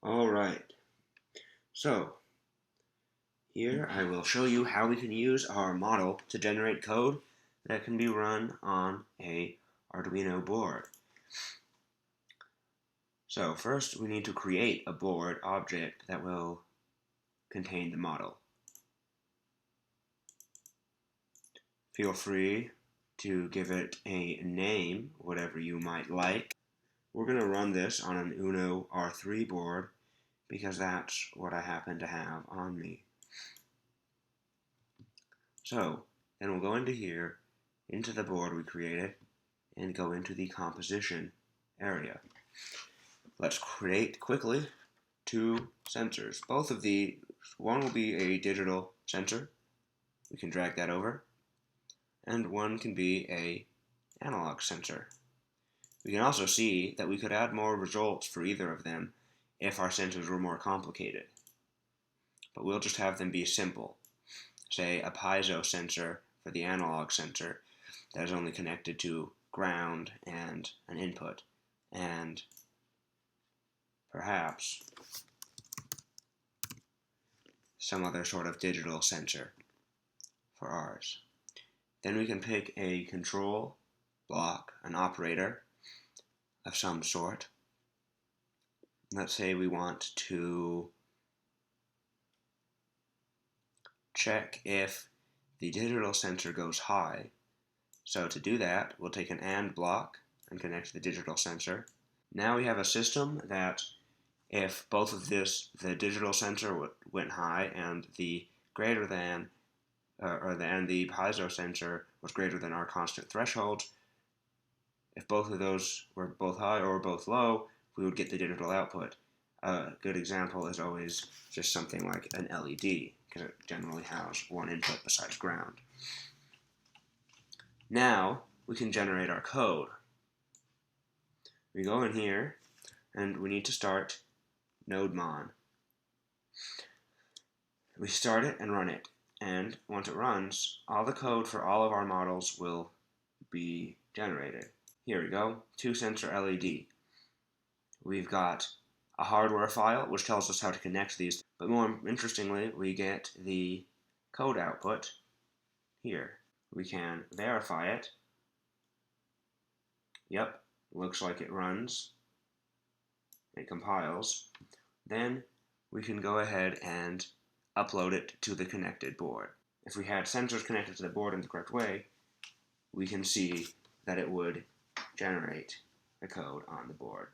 Alright, so here I will show you how we can use our model to generate code that can be run on a Arduino board. So first we need to create a board object that will contain the model. Feel free to give it a name, whatever you might like. We're going to run this on an Uno R3 board because that's what I happen to have on me. So then we'll go into here, into the board we created, and go into the composition area. Let's create quickly two sensors. One will be a digital sensor. We can drag that over. And one can be a analog sensor. We can also see that we could add more results for either of them if our sensors were more complicated. But we'll just have them be simple. Say a piezo sensor for the analog sensor that is only connected to ground and an input, and perhaps some other sort of digital sensor for ours. Then we can pick a control block, an operator of some sort. Let's say we want to check if the digital sensor goes high. So to do that, we'll take an AND block and connect to the digital sensor. Now we have a system that if both of the digital sensor went high and the greater than and the piezo sensor was greater than our constant threshold, if both of those were both high or both low, we would get the digital output. A good example is always just something like an LED, because it generally has one input besides ground. Now we can generate our code. We go in here and we need to start NodeMon. We start it and run it, and once it runs, all the code for all of our models will be generated. Here we go, 2-sensor LED. We've got a hardware file which tells us how to connect these, but more interestingly, we get the code output here. We can verify it. Yep, looks like it runs. It compiles. Then we can go ahead and upload it to the connected board. If we had sensors connected to the board in the correct way, we can see that it would generate the code on the board.